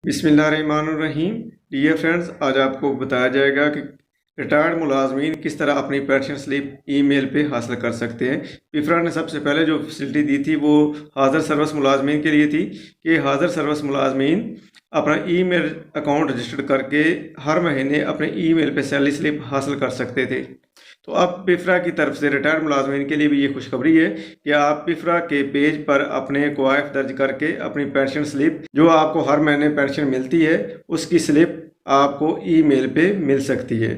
बिस्मिल्लाहिर्रहमानिर्रहीम। Dear friends, आज आपको बताया जाएगा कि रिटायर्ड मुलाजमीन किस तरह अपनी पेंशन स्लिप ईमेल पे हासिल कर सकते हैं। पिफरा ने सबसे पहले जो फैसिलिटी दी थी वो हाज़र सर्विस मुलाजमीन के लिए थी कि हाज़र सर्विस मुलाजमीन अपना ईमेल अकाउंट रजिस्टर्ड करके हर महीने अपने ईमेल पे सैलरी स्लिप हासिल कर सकते थे। तो अब पिफरा की तरफ से रिटायर्ड मुलाजमीन के लिए भी ये खुशखबरी है कि आप पिफरा के पेज पर अपने क्वाइफ दर्ज करके अपनी पेंशन स्लिप जो आपको हर महीने पेंशन मिलती है उसकी स्लिप आपको ईमेल पे मिल सकती है।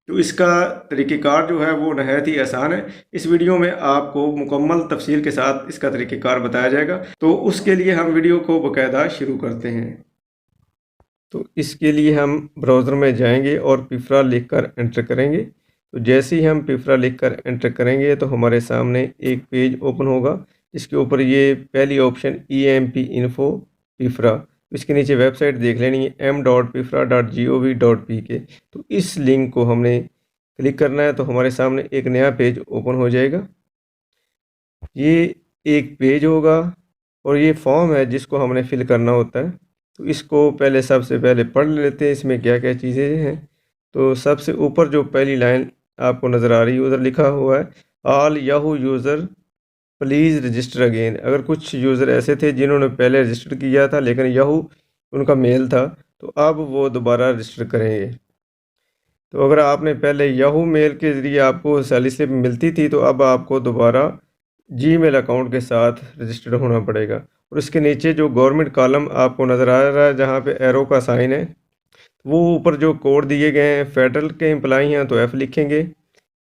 तो इसका तरीक़ेकार जो है वो नहायत ही आसान है। इस वीडियो में आपको मुकम्मल तफसील के साथ इसका तरीक़ेकार बताया जाएगा। तो उसके लिए हम वीडियो को बाकायदा शुरू करते हैं। तो इसके लिए हम ब्राउज़र में जाएंगे और पिफरा लिखकर एंटर करेंगे। तो जैसे ही हम पिफरा लिखकर एंटर करेंगे तो हमारे सामने एक पेज ओपन होगा जिसके ऊपर ये पहली ऑप्शन EMP इन्फो पिफरा, इसके नीचे वेबसाइट देख लेनी है m.pifra.gov.pk। तो इस लिंक को हमने क्लिक करना है तो हमारे सामने एक नया पेज ओपन हो जाएगा। ये एक पेज होगा और ये फॉर्म है जिसको हमने फिल करना होता है। तो इसको सबसे पहले पढ़ लेते हैं इसमें क्या क्या चीज़ें हैं। तो सबसे ऊपर जो पहली लाइन आपको नज़र आ रही है उधर लिखा हुआ है all Yahoo user please register again. अगर कुछ यूज़र ऐसे थे जिन्होंने पहले रजिस्टर किया था लेकिन याहू उनका मेल था तो अब वो दोबारा रजिस्टर करेंगे। तो अगर आपने पहले याहू मेल के ज़रिए आपको सैलरी स्लिप मिलती थी तो अब आपको दोबारा जीमेल अकाउंट के साथ रजिस्टर्ड होना पड़ेगा। और इसके नीचे जो गवर्नमेंट कॉलम आपको नज़र आ रहा है जहाँ पे एरो का साइन है वो ऊपर जो कोड दिए गए हैं, फेडरल के एम्प्लाई हैं तो F लिखेंगे,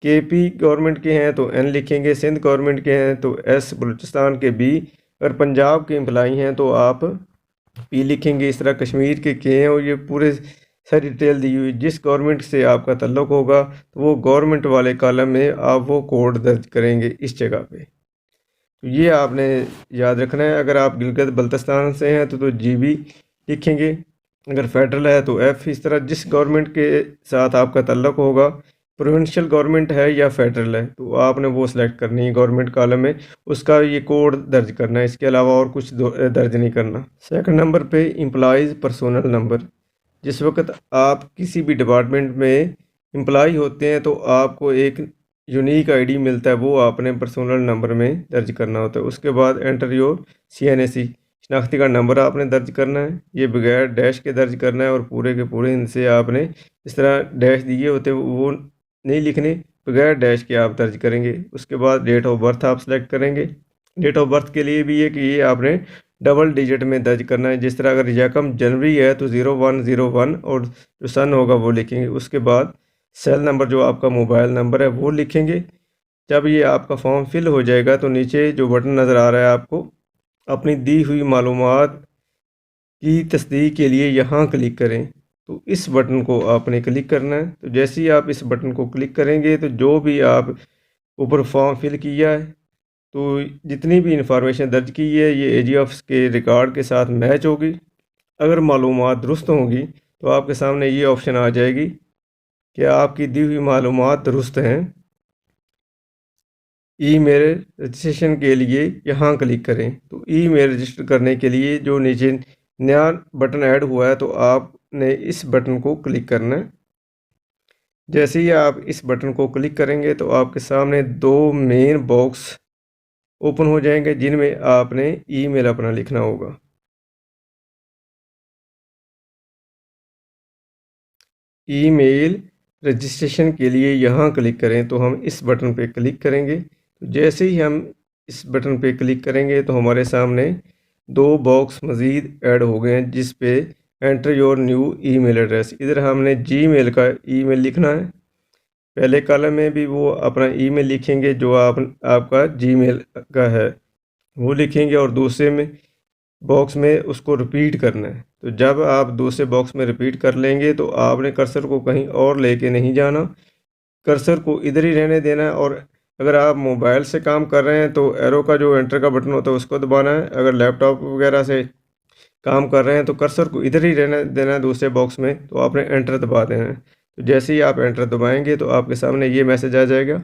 KP गवर्नमेंट के हैं तो N लिखेंगे, सिंध गवर्नमेंट के हैं तो S, बलूचिस्तान के B, अगर पंजाब के एम्प्लाई हैं तो आप P लिखेंगे। इस तरह कश्मीर के हैं और ये पूरे सारी डिटेल दी हुई। जिस गवर्नमेंट से आपका ताल्लुक़ होगा तो वो गवर्नमेंट वाले कॉलम में आप वो कोड दर्ज करेंगे इस जगह पे। तो ये आपने याद रखना है। अगर आप गिलगित बल्तिस्तान से हैं तो GB लिखेंगे, अगर फेडरल है तो F। इस तरह जिस गवर्नमेंट के साथ आपका ताल्लुक़ होगा, प्रोविंशियल गवर्नमेंट है या फेडरल है, तो आपने वो सिलेक्ट करनी है गवर्नमेंट कॉलम में, उसका ये कोड दर्ज करना है। इसके अलावा और कुछ दर्ज नहीं करना। सेकंड नंबर पे एम्प्लॉइज़ पर्सनल नंबर। जिस वक्त आप किसी भी डिपार्टमेंट में एम्प्लॉय होते हैं तो आपको एक यूनिक ID मिलता है, वो आपने पर्सनल नंबर में दर्ज करना होता है। उसके बाद एंटर योर CNAC शनाख्ती कार्ड नंबर आपने दर्ज करना है। ये बगैर डैश के दर्ज करना है और पूरे के पूरे इनसे आपने इस तरह डैश दिए होते वो नहीं लिखने, बगैर डैश के आप दर्ज करेंगे। उसके बाद डेट ऑफ बर्थ आप सेलेक्ट करेंगे। डेट ऑफ बर्थ के लिए भी है कि ये आपने डबल डिजिट में दर्ज करना है। जिस तरह अगर यकम जनवरी है तो 0101 और जो सन होगा वो लिखेंगे। उसके बाद सेल नंबर जो आपका मोबाइल नंबर है वो लिखेंगे। जब ये आपका फॉर्म फिल हो जाएगा तो नीचे जो बटन नज़र आ रहा है आपको अपनी दी हुई मालूमात की तस्दीक के लिए यहाँ क्लिक करें। तो इस बटन को आपने क्लिक करना है। तो जैसे ही आप इस बटन को क्लिक करेंगे तो जो भी आप ऊपर फॉर्म फिल किया है तो जितनी भी इंफॉर्मेशन दर्ज की है ये AGF के रिकॉर्ड के साथ मैच होगी। अगर मालूमात दुरुस्त होंगी तो आपके सामने ये ऑप्शन आ जाएगी कि आपकी दी हुई मालूमात दुरुस्त हैं, ईमेल रजिस्ट्रेशन के लिए यहाँ क्लिक करें। तो ईमेल रजिस्टर करने के लिए जो नीचे नया बटन ऐड हुआ है तो आपने इस बटन को क्लिक करना है। जैसे ही आप इस बटन को क्लिक करेंगे तो आपके सामने दो मेन बॉक्स ओपन हो जाएंगे जिनमें आपने ईमेल अपना लिखना होगा। ईमेल रजिस्ट्रेशन के लिए यहाँ क्लिक करें तो हम इस बटन पे क्लिक करेंगे। तो जैसे ही हम इस बटन पे क्लिक करेंगे तो हमारे सामने दो बॉक्स मज़ीद ऐड हो गए हैं जिस पे enter your new email address. इधर हमने जीमेल का ईमेल लिखना है। पहले कॉलम में भी वो अपना ईमेल लिखेंगे जो आपका जीमेल का है वो लिखेंगे और दूसरे में बॉक्स में उसको रिपीट करना है। तो जब आप दूसरे बॉक्स में रिपीट कर लेंगे तो आपने कर्सर को कहीं और लेके नहीं जाना, कर्सर को इधर ही रहने देना है। और अगर आप मोबाइल से काम कर रहे हैं तो एरो का जो एंटर का बटन होता है उसको दबाना है। अगर लैपटॉप वगैरह से काम कर रहे हैं तो कर्सर को इधर ही रहने देना है दूसरे बॉक्स में, तो आपने एंटर दबा देना है। तो जैसे ही आप एंटर दबाएंगे तो आपके सामने ये मैसेज आ जाएगा।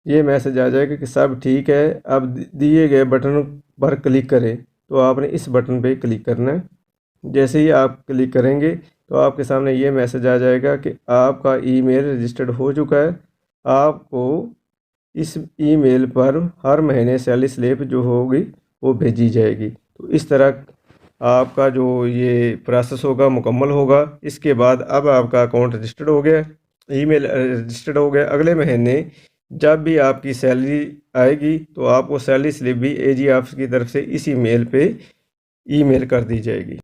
ये मैसेज आ जाएगा कि सब ठीक है, अब दिए गए बटन पर क्लिक करें। तो आपने इस बटन पे क्लिक करना है। जैसे ही आप क्लिक करेंगे तो आपके सामने ये मैसेज आ जाएगा कि आपका ईमेल रजिस्टर्ड हो चुका है। आपको इस ईमेल पर हर महीने सैलरी स्लिप जो होगी वो भेजी जाएगी। तो इस तरह आपका जो ये प्रोसेस होगा मुकम्मल होगा। इसके बाद अब आपका अकाउंट रजिस्टर्ड हो गया, ईमेल रजिस्टर्ड हो गया। अगले महीने जब भी आपकी सैलरी आएगी तो आपको सैलरी स्लिप भी एजी ऑफिस की तरफ से इसी मेल पे ईमेल कर दी जाएगी।